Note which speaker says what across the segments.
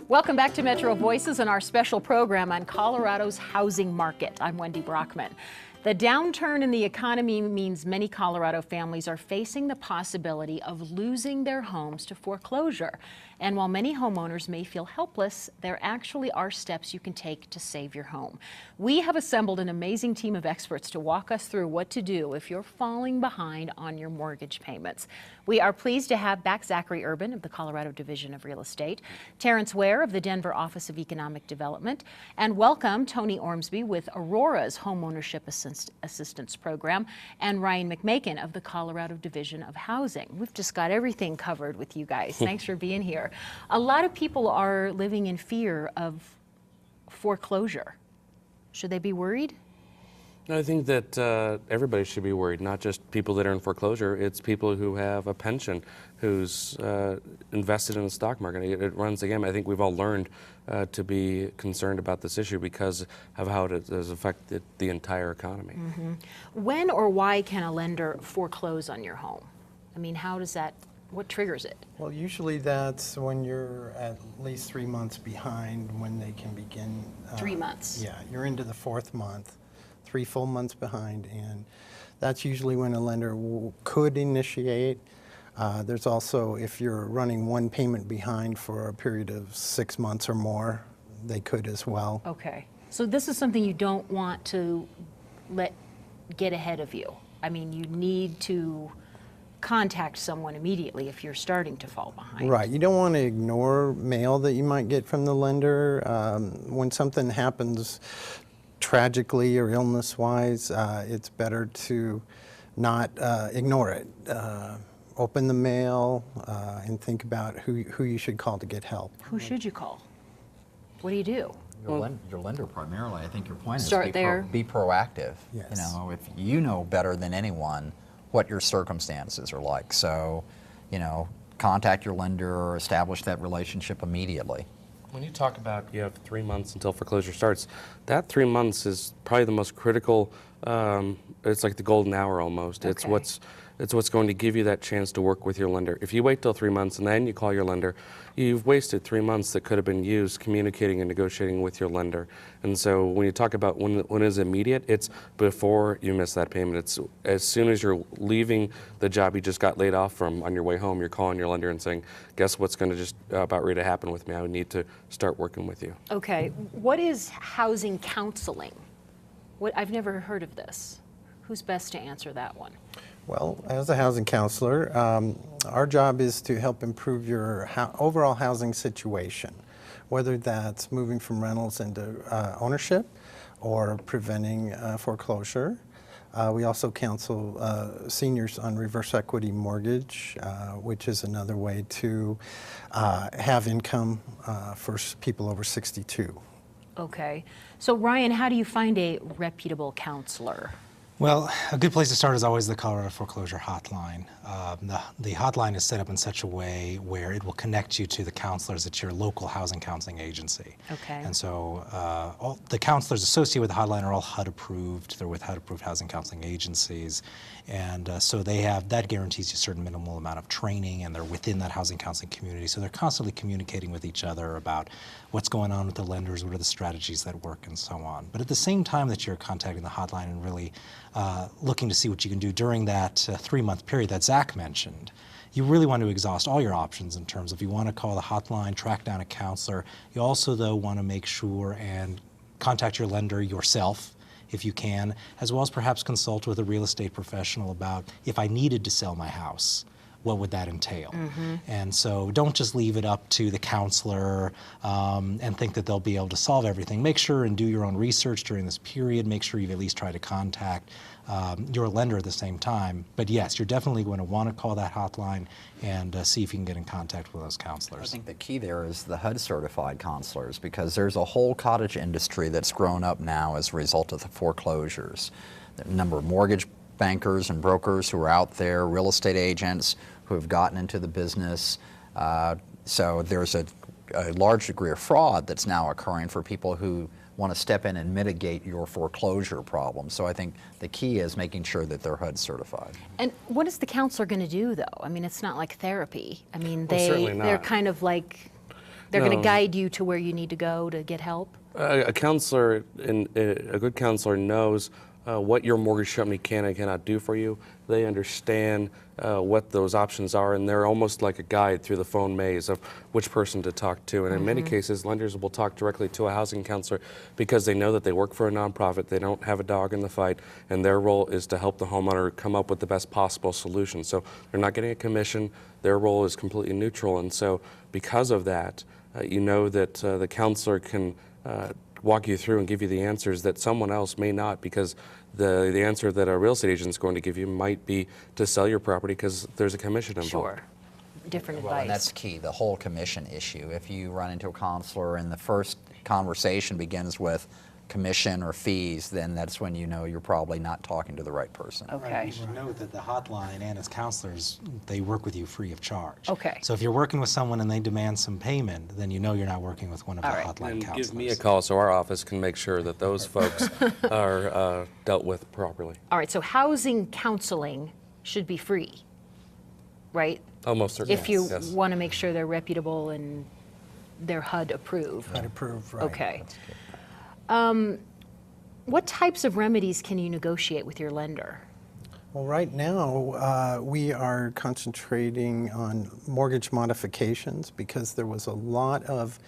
Speaker 1: Welcome back to Metro Voices and our special program on Colorado's housing market. I'm Wendy Brockman. The downturn in the economy means many Colorado families are facing the possibility of losing their homes to foreclosure. And while many homeowners may feel helpless, there actually are steps you can take to save your home. We have assembled an amazing team of experts to walk us through what to do if you're falling behind on your mortgage payments. We are pleased to have back Zachary Urban of the Colorado Division of Real Estate, Terrence Ware of the Denver Office of Economic Development, and welcome Tony Ormsby with Aurora's Homeownership Assistance Program, and Ryan McMakin of the Colorado Division of Housing. We've just got everything covered with you guys. Thanks for being here. A lot of people are living in fear of foreclosure. Should they be worried?
Speaker 2: I think that everybody should be worried, not just people that are in foreclosure. It's people who have a pension, who's invested in the stock market. It runs the gamut. I think we've all learned to be concerned about this issue because of how it has affected the entire economy.
Speaker 1: Mm-hmm. When or why can a lender foreclose on your home? I mean, how does that, what triggers it?
Speaker 3: Well, usually that's when you're at least 3 months behind when they can begin.
Speaker 1: 3 months?
Speaker 3: Yeah, you're into the fourth month. 3 full months behind, and that's usually when a lender could initiate. There's also, if you're running one payment behind for a period of 6 months or more, they could as well.
Speaker 1: Okay, so this is something you don't want to let get ahead of you. I mean, you need to contact someone immediately if you're starting to fall behind.
Speaker 3: Right, you don't want to ignore mail that you might get from the lender. When something happens tragically or illness-wise, it's better to not ignore it. Open the mail and think about who you should call to get help.
Speaker 1: Who should you call? What do you do?
Speaker 4: Your lender primarily. I think your point
Speaker 1: Start
Speaker 4: is
Speaker 1: there.
Speaker 4: Be proactive.
Speaker 3: Yes.
Speaker 4: You know, if you know better than anyone what your circumstances are like, so contact your lender or establish that relationship immediately.
Speaker 2: When you talk about you have 3 months until foreclosure starts, that 3 months is probably the most critical. It's like the golden hour almost.
Speaker 1: Okay.
Speaker 2: It's what's going to give you that chance to work with your lender. If you wait till 3 months and then you call your lender, you've wasted 3 months that could have been used communicating and negotiating with your lender. And so when you talk about when is immediate, it's before you miss that payment. It's as soon as you're leaving the job you just got laid off from on your way home, you're calling your lender and saying, guess what's going to just about ready to happen with me? I need to start working with you. Okay.
Speaker 1: What is housing counseling? I've never heard of this. Who's best to answer that one?
Speaker 3: Well, as a housing counselor, our job is to help improve your overall housing situation, whether that's moving from rentals into ownership or preventing foreclosure. We also counsel seniors on reverse equity mortgage, which is another way to have income for people over 62. Okay.
Speaker 1: So Ryan, how do you find a reputable counselor?
Speaker 5: Well, a good place to start is always the Colorado Foreclosure Hotline. The hotline is set up in such a way where it will connect you to the counselors at your local housing counseling agency.
Speaker 1: Okay.
Speaker 5: And so all the counselors associated with the hotline are all HUD approved. They're with HUD approved housing counseling agencies. And so that guarantees you a certain minimal amount of training, and they're within that housing counseling community. So they're constantly communicating with each other about what's going on with the lenders, what are the strategies that work, and so on. But at the same time that you're contacting the hotline and really looking to see what you can do during that 3-month period that Zach mentioned, you really want to exhaust all your options in terms of you want to call the hotline, track down a counselor. You also, though, want to make sure and contact your lender yourself if you can, as well as perhaps consult with a real estate professional about if I needed to sell my house, what would that entail? Mm-hmm. And so don't just leave it up to the counselor and think that they'll be able to solve everything. Make sure and do your own research during this period. Make sure you've at least tried to contact your lender at the same time. But yes, you're definitely going to want to call that hotline and see if you can get in contact with those counselors.
Speaker 4: I think the key there is the HUD certified counselors, because there's a whole cottage industry that's grown up now as a result of the foreclosures. There are a number of mortgage bankers and brokers who are out there, real estate agents who have gotten into the business. So there's a large degree of fraud that's now occurring for people who want to step in and mitigate your foreclosure problem. So I think the key is making sure that they're HUD certified.
Speaker 1: And what is the counselor going to do, though? I mean, it's not like therapy. I mean,
Speaker 2: Well, certainly not.
Speaker 1: they're kind of like They're going to
Speaker 2: No.
Speaker 1: guide you to where you need to go to get help?
Speaker 2: A counselor, a good counselor knows what your mortgage company can and cannot do for you. They understand what those options are, and they're almost like a guide through the phone maze of which person to talk to. And in many cases, lenders will talk directly to a housing counselor because they know that they work for a nonprofit, they don't have a dog in the fight, and their role is to help the homeowner come up with the best possible solution. So they're not getting a commission, their role is completely neutral, and so because of that, you know that the counselor can walk you through and give you the answers that someone else may not, because the answer that a real estate agent is going to give you might be to sell your property because there's a commission involved.
Speaker 1: Sure. Different
Speaker 4: Well,
Speaker 1: advice.
Speaker 4: and that's key, the whole commission issue. If you run into a counselor and the first conversation begins with commission or fees, then that's when you know you're probably not talking to the right person.
Speaker 1: Okay.
Speaker 5: Right, you should note that the hotline and its counselors, they work with you free of charge.
Speaker 1: Okay.
Speaker 5: So if you're working with someone and they demand some payment, then you know you're not working with one of the
Speaker 1: All right.
Speaker 5: hotline
Speaker 2: And
Speaker 5: counselors.
Speaker 2: give me a call so our office can make sure that those folks are dealt with properly.
Speaker 1: All right, so housing counseling should be free, right?
Speaker 2: Almost certainly.
Speaker 1: If you
Speaker 2: Yes.
Speaker 1: want to make sure they're reputable and they're HUD approved.
Speaker 3: HUD approved, right.
Speaker 1: Okay. What types of remedies can you negotiate with your lender?
Speaker 3: Well, right now, we are concentrating on mortgage modifications because there was a lot of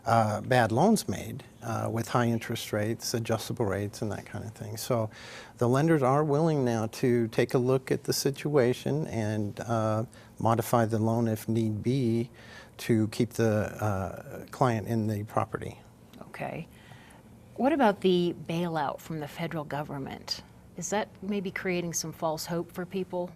Speaker 3: bad loans made with high interest rates, adjustable rates, and that kind of thing. So the lenders are willing now to take a look at the situation and modify the loan if need be to keep the client in the property.
Speaker 1: Okay. What about the bailout from the federal government? Is that maybe creating some false hope for people?